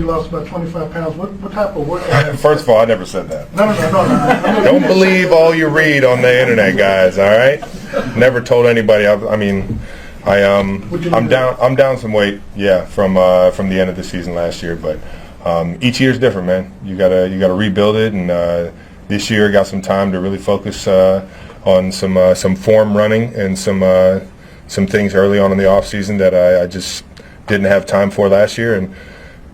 you lost about 25 pounds. What type of workout? First of all, I never said that. No. Don't believe all you read on the internet, guys. All right. Never told anybody. I'm down some weight. Yeah, from the end of the season last year. But each year's different, man. You gotta rebuild it, and this year I got some time to really focus on some form running and some things early on in the off season that I just didn't have time for last year, and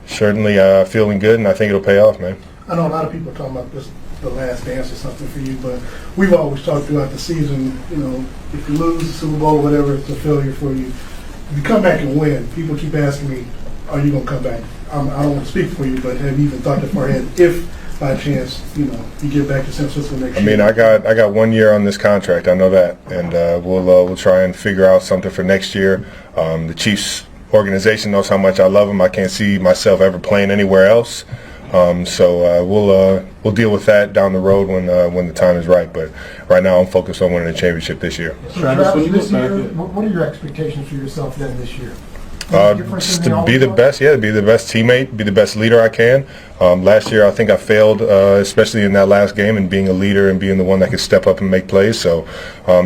certainly feeling good, and I think it'll pay off, man. I know a lot of people are talking about this, the last dance or something for you, but we've always talked throughout the season, you know, if you lose the Super Bowl or whatever, it's a failure for you. If you come back and win, people keep asking me, are you going to come back? I don't want to speak for you, but have you even thought that far ahead? If by chance, you know, you get back to San Francisco next year. I mean, I got 1 year on this contract. I know that, and we'll try and figure out something for next year. The Chiefs organization knows how much I love them. I can't see myself ever playing anywhere else. So we'll deal with that down the road when the time is right. But right now, I'm focused on winning the championship this year. So Travis, this year, what are your expectations for yourself then this year? Just to be the best, to be the best teammate, be the best leader I can. Last year, I think I failed, especially in that last game, in being a leader and being the one that could step up and make plays. So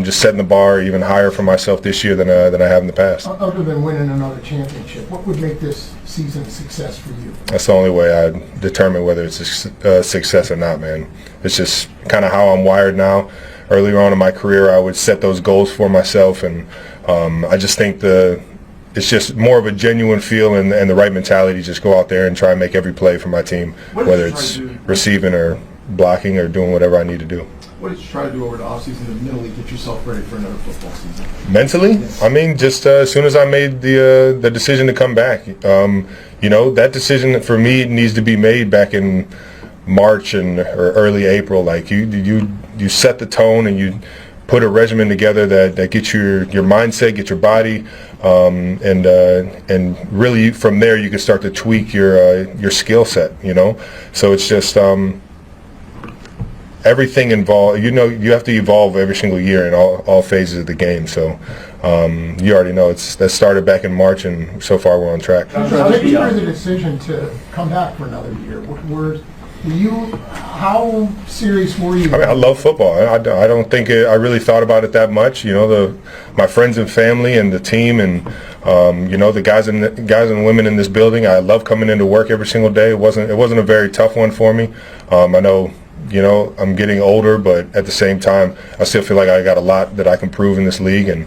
just setting the bar even higher for myself this year than I have in the past. Other than winning another championship, what would make this season a success for you? That's the only way I determine whether it's a success or not, man. It's just kind of how I'm wired now. Earlier on in my career, I would set those goals for myself, and I just think it's just more of a genuine feel and the right mentality. Just go out there and try and make every play for my team, whether it's receiving or blocking or doing whatever I need to do. What did you try to do over the offseason to mentally get yourself ready for another football season? Mentally? Yes. I mean, just as soon as I made the decision to come back, you know, that decision for me needs to be made back in March or early April. Like you set the tone and you put a regimen together that gets your mindset, get your body, and really from there you can start to tweak your skill set. You know, so it's just everything involved. You know, you have to evolve every single year in all phases of the game. So you already know that started back in March, and so far we're on track. How did you make the decision to come back for another year? How serious were you? I mean, I love football. I don't think I really thought about it that much. You know, my friends and family and the team, and you know, the guys and women in this building. I love coming into work every single day. It wasn't a very tough one for me. I know, you know, I'm getting older, but at the same time, I still feel like I got a lot that I can prove in this league. And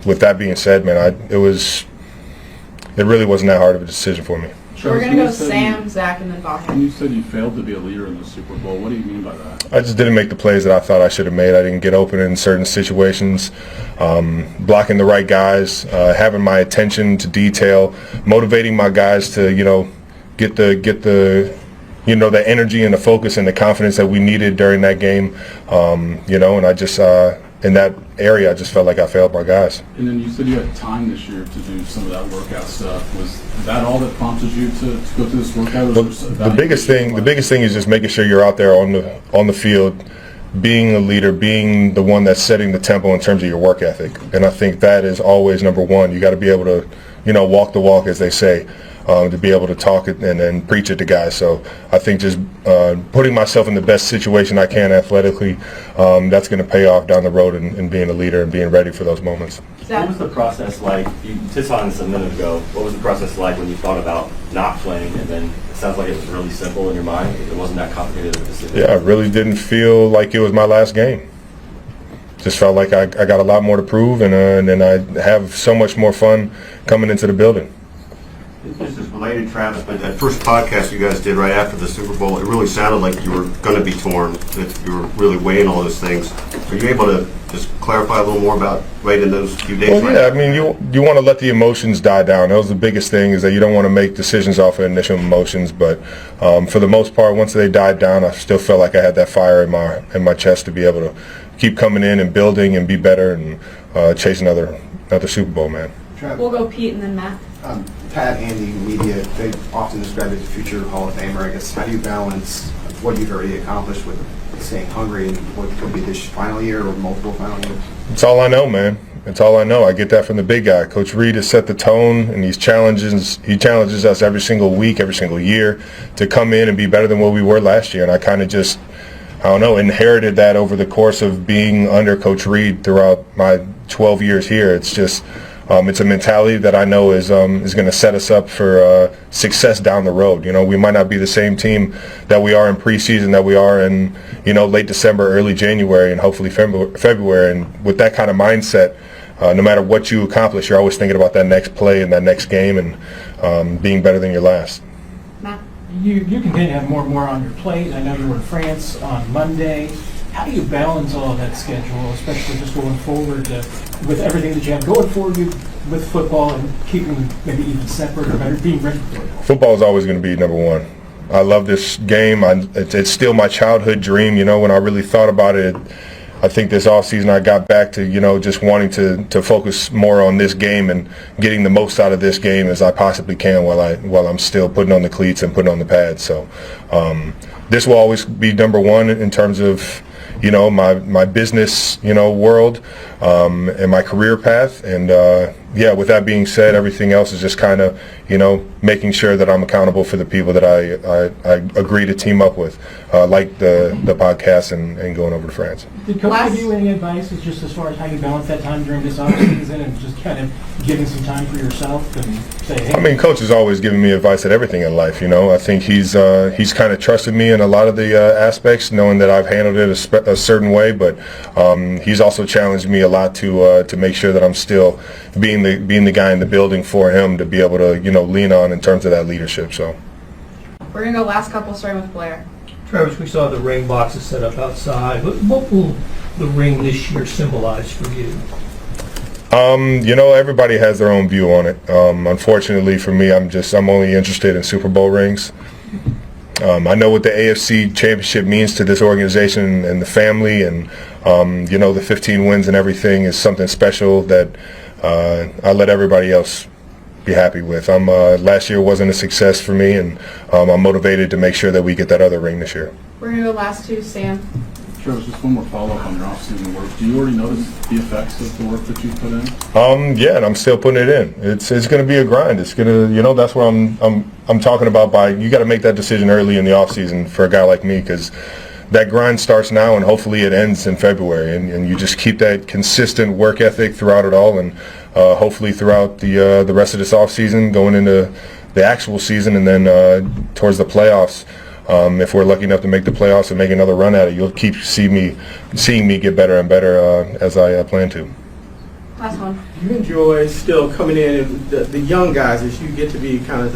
with that being said, man, it really wasn't that hard of a decision for me. We're going to go Sam, Zach, and then Bakken. You said you failed to be a leader in the Super Bowl. What do you mean by that? I just didn't make the plays that I thought I should have made. I didn't get open in certain situations, blocking the right guys, having my attention to detail, motivating my guys to, you know, get the you know, the energy and the focus and the confidence that we needed during that game. You know, and I just in that area, I just felt like I failed my guys. And then you said you had time this year to do some of that workout stuff. Was that all that prompted you to go through this workout? The biggest thing is just making sure you're out there on the field, being a leader, being the one that's setting the tempo in terms of your work ethic. And I think that is always number one. You got to be able to, you know, walk the walk, as they say. To be able to talk it and preach it to guys. So I think just putting myself in the best situation I can athletically, that's going to pay off down the road in being a leader and being ready for those moments. What was the process like? You touched on this a minute ago. What was the process like when you thought about not playing, and then it sounds like it was really simple in your mind? It wasn't that complicated of a decision. Yeah, I really didn't feel like it was my last game. Just felt like I got a lot more to prove, and I have so much more fun coming into the building. This is related, Travis, but that first podcast you guys did right after the Super Bowl, it really sounded like you were going to be torn, that you were really weighing all those things. Are you able to just clarify a little more about right in those few days? Well, yeah, I mean, you want to let the emotions die down. That was the biggest thing, is that you don't want to make decisions off of initial emotions. But for the most part, once they died down, I still felt like I had that fire in my chest to be able to keep coming in and building and be better and chase another Super Bowl, man. We'll go Pete and then Matt. Pat, Andy, media, they often describe you as a future Hall of Famer. I guess, how do you balance what you've already accomplished with staying hungry and what could be this final year or multiple final years? It's all I know, man. It's all I know. I get that from the big guy. Coach Reed has set the tone, and he challenges us every single week, every single year to come in and be better than what we were last year. And I kind of just, I don't know, inherited that over the course of being under Coach Reed throughout my 12 years here. It's just, it's a mentality that I know is going to set us up for success down the road. You know, we might not be the same team that we are in preseason, that we are in, you know, late December, early January, and hopefully February. And with that kind of mindset, no matter what you accomplish, you're always thinking about that next play and that next game and being better than your last. Matt? You continue to have more and more on your plate. I know you were in France on Monday. How do you balance all of that schedule, especially just going forward with everything that you have going for you with football and keeping maybe even separate or better, being ready for it? Football is always going to be number one. I love this game. It's still my childhood dream. You know, when I really thought about it, I think this offseason I got back to, you know, just wanting to focus more on this game and getting the most out of this game as I possibly can while I'm still putting on the cleats and putting on the pads. So this will always be number one in terms of, you know, my business, you know, world and my career path. And yeah, with that being said, everything else is just kind of, you know, making sure that I'm accountable for the people that I agree to team up with, like the podcast and going over to France. Did Coach give you any advice just as far as how you balance that time during this offseason and just kind of giving some time for yourself and say, hey? I mean, Coach has always given me advice at everything in life, you know. I think he's kind of trusted me in a lot of the aspects, knowing that I've handled it a certain way, but he's also challenged me a lot to make sure that I'm still being the guy in the building for him to be able to, you know, lean on in terms of that leadership. So We're going to go last couple, starting with Blair. Travis, we saw the ring boxes set up outside. What will the ring this year symbolize for you? You know, everybody has their own view on it. Unfortunately for me, I'm only interested in Super Bowl rings. I know what the AFC Championship means to this organization and the family, and you know, the 15 wins and everything is something special that I let everybody else be happy with. Last year wasn't a success for me, and I'm motivated to make sure that we get that other ring this year. We're going to go last two, Sam. Travis, just one more follow-up on your off-season work. Do you already notice the effects of the work that you've put in? Yeah, and I'm still putting it in. It's going to be a grind. It's going to, you know, that's what I'm talking about. You got to make that decision early in the off season for a guy like me, because that grind starts now and hopefully it ends in February. And you just keep that consistent work ethic throughout it all, and hopefully throughout the rest of this off season, going into the actual season, and then towards the playoffs. If we're lucky enough to make the playoffs and make another run at it, you'll keep seeing me get better and better as I plan to. Last one. You enjoy still coming in and the young guys, as you get to be kind of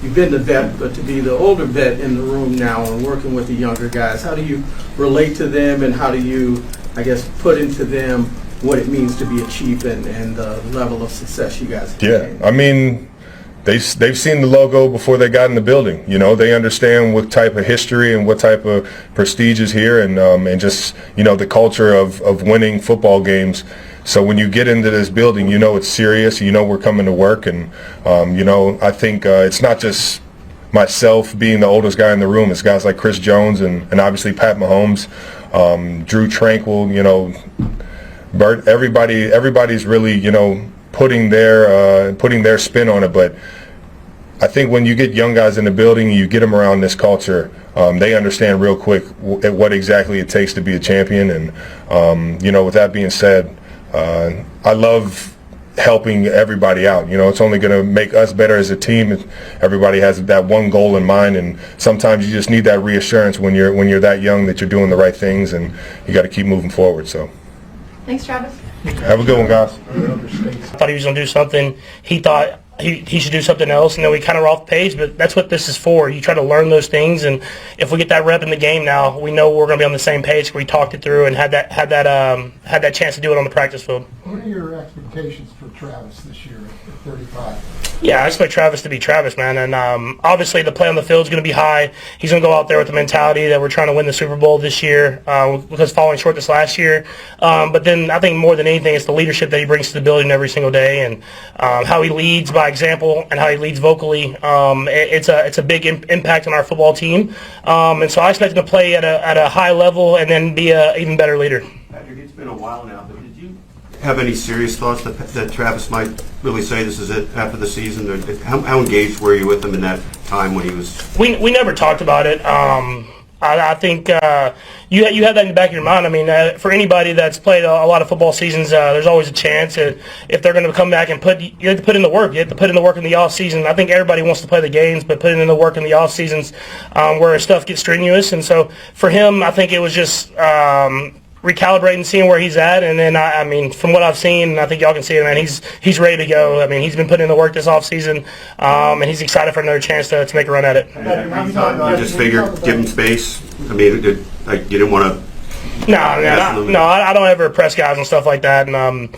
you've been the vet, but to be the older vet in the room now and working with the younger guys. How do you relate to them, and how do you, I guess, put into them what it means to be a Chief and the level of success you guys have? Yeah, I mean, they've seen the logo before they got in the building. You know, they understand what type of history and what type of prestige is here, and just, you know, the culture of winning football games. So when you get into this building, you know it's serious. You know we're coming to work, and you know, I think it's not just myself being the oldest guy in the room. It's guys like Chris Jones and obviously Pat Mahomes, Drew Tranquil. You know, Bert. Everybody's really, you know, putting their spin on it. But I think when you get young guys in the building, you get them around this culture, they understand real quick what exactly it takes to be a champion. And you know, with that being said, I love helping everybody out. You know, it's only going to make us better as a team if everybody has that one goal in mind. And sometimes you just need that reassurance when you're that young that you're doing the right things, and you got to keep moving forward. So, Thanks, Travis. have a good one, guys. I thought he was going to do something. He thought he should do something else, and then we kind of were off page, but that's what this is for. You try to learn those things, and if we get that rep in the game now, we know we're going to be on the same page. We talked it through and had that chance to do it on the practice field. What are your expectations for Travis this year at 35? Yeah, I expect Travis to be Travis, man, and obviously the play on the field is going to be high. He's going to go out there with the mentality that we're trying to win the Super Bowl this year because falling short this last year. But then I think more than anything, it's the leadership that he brings to the building every single day, and how he leads by example and how he leads vocally. It's a big impact on our football team, and so I expect him to play at a high level and then be an even better leader. Patrick, it's been a while now, but have any serious thoughts that Travis might really say this is it after the season? Or how engaged were you with him in that time when he was? We never talked about it. I think you have that in the back of your mind. I mean, for anybody that's played a lot of football seasons, there's always a chance that if they're going to come back and you have to put in the work. You have to put in the work in the off season. I think everybody wants to play the games, but putting in the work in the off seasons where stuff gets strenuous. And so for him, I think it was just recalibrating, seeing where he's at, and then I mean, from what I've seen, I think y'all can see it, man. He's ready to go. I mean, he's been putting in the work this off season, and he's excited for another chance to make a run at it. You just figured give him space. I mean, you didn't want to. No, I don't ever press guys and stuff like that, and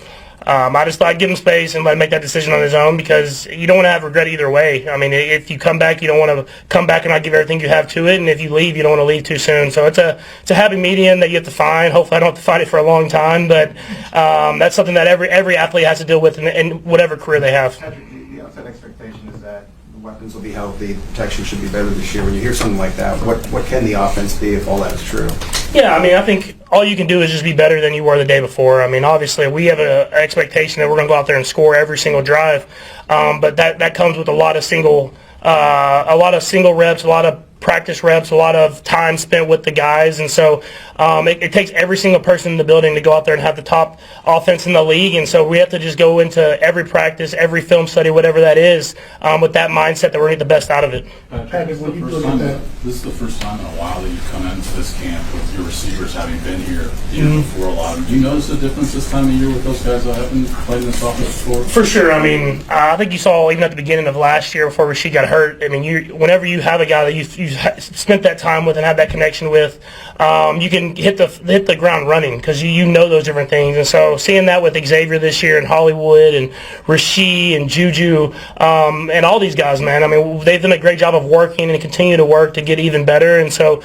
I just thought give him space and let him make that decision on his own, because you don't want to have regret either way. I mean, if you come back, you don't want to come back and not give everything you have to it, and if you leave, you don't want to leave too soon. So it's a happy medium that you have to find. Hopefully I don't have to find it for a long time, but that's something that every athlete has to deal with in whatever career they have. Patrick, the outside expectation is that the weapons will be healthy, protection should be better this year. When you hear something like that, what can the offense be if all that is true? Yeah, I mean, I think all you can do is just be better than you were the day before. I mean, obviously, we have an expectation that we're going to go out there and score every single drive, but that comes with a lot of single reps, a lot of practice reps, a lot of time spent with the guys, and so it takes every single person in the building to go out there and have the top offense in the league, and so we have to just go into every practice, every film study, whatever that is, with that mindset that we're going to get the best out of it. Patrick, this is the first time in a while that you've come into this camp with your receivers having been here the year before a lot of them. Do you notice a difference this time of year with those guys that haven't played in this offense before? For sure. I mean, I think you saw even at the beginning of last year before Rashid got hurt, I mean, whenever you have a guy that you spent that time with and have that connection with, you can hit the ground running because you know those different things. And so seeing that with Xavier this year and Hollywood and Rashid and Juju and all these guys, man, I mean, they've done a great job of working and continue to work to get even better. And so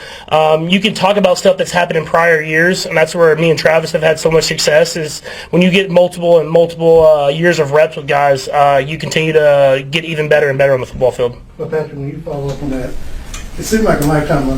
you can talk about stuff that's happened in prior years, and that's where me and Travis have had so much success, is when you get multiple years of reps with guys, you continue to get even better and better on the football field. But Patrick, when you follow up on that, it seemed like a lifetime.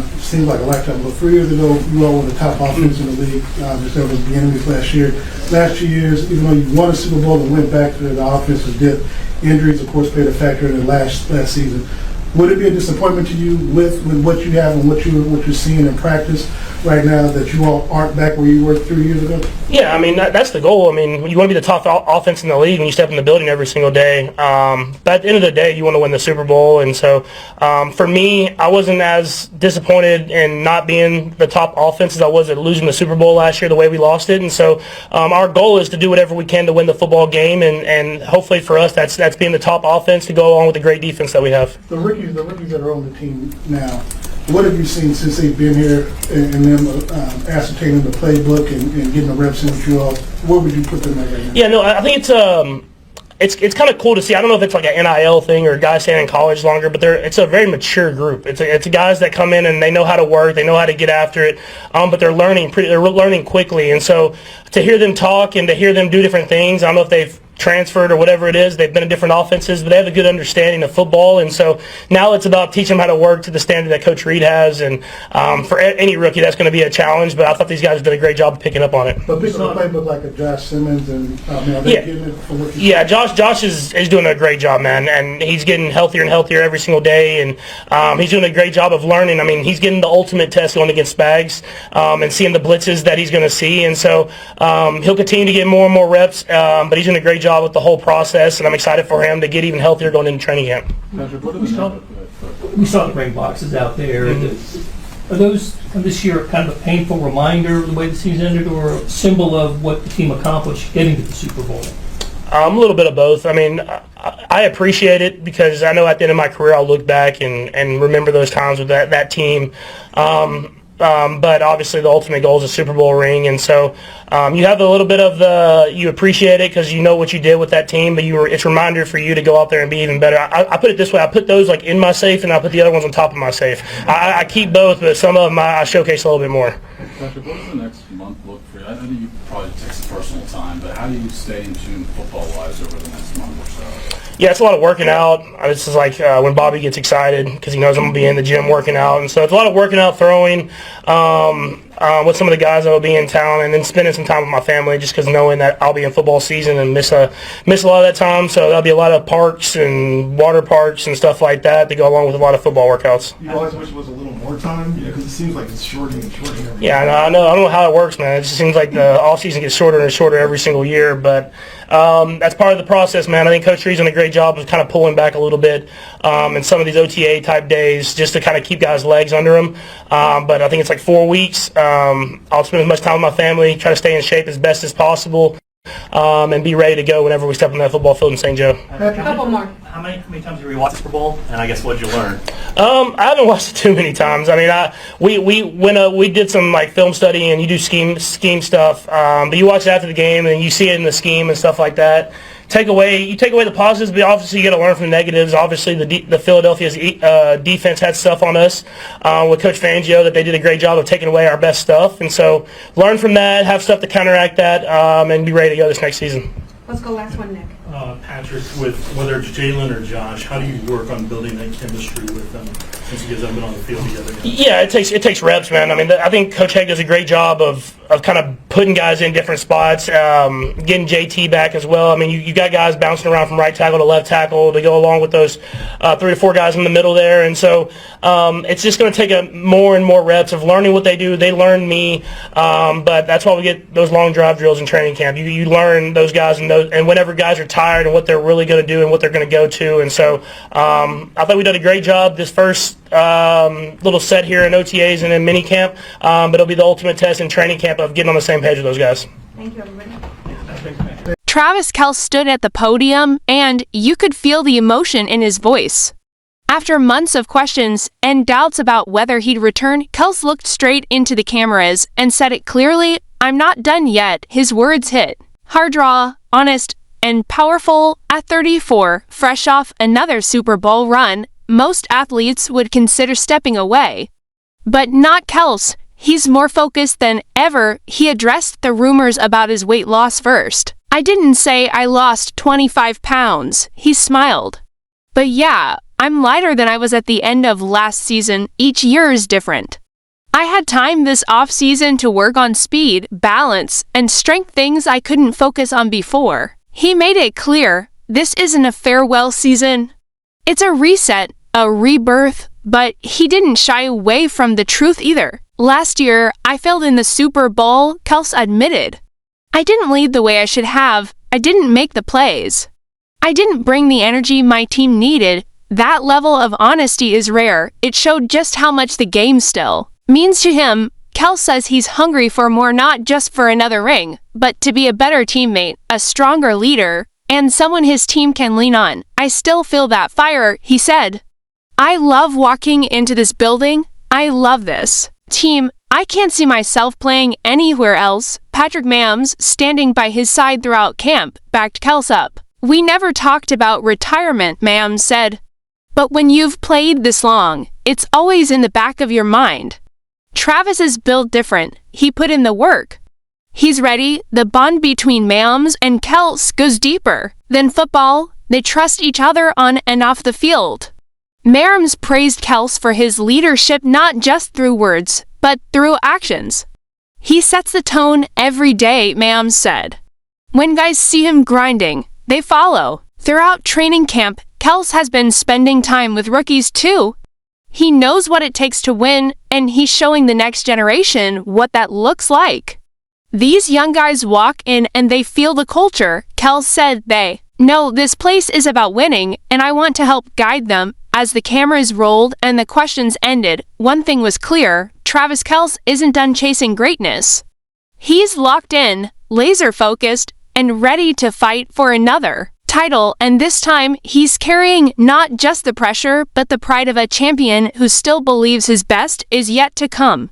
But 3 years ago, you all were the top offense in the league. Just over the beginning of last year. Last 2 years, even though you won a Super Bowl and went back to the offensive dip, injuries, of course, played a factor in the last season. Would it be a disappointment to you with what you have and what you're seeing in practice right now that you all aren't back where you were 3 years ago? Yeah, I mean, that's the goal. I mean, you want to be the top offense in the league when you step in the building every single day. But at the end of the day, you want to win the Super Bowl. And so for me, I wasn't as disappointed in not being the top offense as I was at losing the Super Bowl last year the way we lost it. And so our goal is to do whatever we can to win the football game. And hopefully for us, that's being the top offense to go along with the great defense that we have. The rookies that are on the team now, what have you seen since they've been here and them ascertaining the playbook and getting the reps in with you all? Where would you put them at right now? Yeah, no, I think it's kind of cool to see. I don't know if it's like an NIL thing or guys staying in college longer, but it's a very mature group. It's guys that come in and they know how to work, they know how to get after it, but they're learning quickly. And so to hear them talk and to hear them do different things, I don't know if they've transferred or whatever it is, they've been in different offenses, but they have a good understanding of football. And so now it's about teaching them how to work to the standard that Coach Reed has. And for any rookie, that's going to be a challenge, but I thought these guys did a great job of picking up on it. But picking up a playbook like a Josh Simmons, and are they getting it for what Yeah, Josh is doing a great job, man, and he's getting healthier and healthier every single day, and he's doing a great job of learning. I mean, he's getting the ultimate test going against Spags and seeing the blitzes that he's going to see, and so he'll continue to get more and more reps, but he's doing a great job with the whole process, and I'm excited for him to get even healthier going into training camp. Patrick, what We saw the ring boxes out there. Are those this year kind of a painful reminder of the way the season ended, or a symbol of what the team accomplished getting to the Super Bowl? A little bit of both. I mean, I appreciate it because I know at the end of my career I'll look back and remember those times with that team. But obviously the ultimate goal is a Super Bowl ring, and so you have a little bit of you appreciate it because you know what you did with that team, but it's a reminder for you to go out there and be even better. I put it this way: I put those like in my safe, and I put the other ones on top of my safe. I keep both, but some of them I showcase a little bit more. Patrick, what does the next month look for you? I know you probably take some personal time, but how do you stay in tune football-wise over the next month or so? Yeah, it's a lot of working out. This is like when Bobby gets excited because he knows I'm going to be in the gym working out. And so it's a lot of working out, throwing. with some of the guys that will be in town, and then spending some time with my family, just because knowing that I'll be in football season and miss a lot of that time. So there'll be a lot of parks and water parks and stuff like that to go along with a lot of football workouts. You always wish it was a little more time, because it seems like it's shortening and shortening every Yeah, year. I know. I don't know how it works, man. It just seems like the off season gets shorter and shorter every single year, but that's part of the process, man. I think Coach Tree's done a great job of kind of pulling back a little bit in some of these OTA type days, just to kind of keep guys' legs under them. But I think it's like 4 weeks. I'll spend as much time with my family, try to stay in shape as best as possible, and be ready to go whenever we step on that football field in St. Joe. A couple more. How many times have you rewatched the Super Bowl? And I guess what did you learn? I haven't watched it too many times. I mean, we did some like film study, and you do scheme stuff, but you watch it after the game and you see it in the scheme and stuff like that. You take away the positives, but obviously you got to learn from the negatives. Obviously, the Philadelphia's defense had stuff on us with Coach Fangio that they did a great job of taking away our best stuff, and so learn from that, have stuff to counteract that, and be ready to go this next season. Let's go last one, Nick. Patrick, with whether it's Jalen or Josh, how do you work on building that chemistry with them since you guys haven't been on the field together yet? Yeah, it takes reps, man. I mean, I think Coach Haig does a great job of kind of putting guys in different spots, getting JT back as well. I mean, you got guys bouncing around from right tackle to left tackle to go along with those 3 to 4 guys in the middle there, and so it's just going to take more and more reps of learning what they do. They learn me, but that's why we get those long drive drills in training camp. You learn those guys and whenever guys are tired and what they're really going to do and what they're going to go to, and so I thought we did a great job this first little set here in OTAs and in mini camp, but it'll be the ultimate test in training camp of getting on the same page with those guys. Thank you, everybody. Travis Kelce stood at the podium, and you could feel the emotion in his voice. After months of questions and doubts about whether he'd return, Kelce looked straight into the cameras and said it clearly, "I'm not done yet." His words hit hard raw, honest, and powerful. At 34, fresh off another Super Bowl run, most athletes would consider stepping away. But not Kelce. He's more focused than ever. He addressed the rumors about his weight loss first. "I didn't say I lost 25 pounds. He smiled. "But yeah, I'm lighter than I was at the end of last season. Each year is different. I had time this off-season to work on speed, balance, and strength, things I couldn't focus on before." He made it clear, this isn't a farewell season. It's a reset, a rebirth, but he didn't shy away from the truth either. "Last year, I failed in the Super Bowl," Kelce admitted. "I didn't lead the way I should have. I didn't make the plays. I didn't bring the energy my team needed." That level of honesty is rare. It showed just how much the game still means to him. Kelce says he's hungry for more, not just for another ring, but to be a better teammate, a stronger leader, and someone his team can lean on. "I still feel that fire," he said. "I love walking into this building. I love this team. I can't see myself playing anywhere else." Patrick Mahomes, standing by his side throughout camp, backed Kelce up. "We never talked about retirement," Mahomes said. "But when you've played this long, it's always in the back of your mind." Travis is built different. He put in the work. He's ready. The bond between Mahomes and Kelce goes deeper than football. They trust each other on and off the field. Mahomes praised Kelce for his leadership, not just through words, but through actions. "He sets the tone every day," Mahomes said. "When guys see him grinding, they follow." Throughout training camp, Kelce has been spending time with rookies too. He knows what it takes to win, and he's showing the next generation what that looks like. "These young guys walk in and they feel the culture," Kelce said. "They know this place is about winning, and I want to help guide them." As the cameras rolled and the questions ended, one thing was clear: Travis Kelce isn't done chasing greatness. He's locked in, laser-focused, and ready to fight for another title, and this time he's carrying not just the pressure but the pride of a champion who still believes his best is yet to come.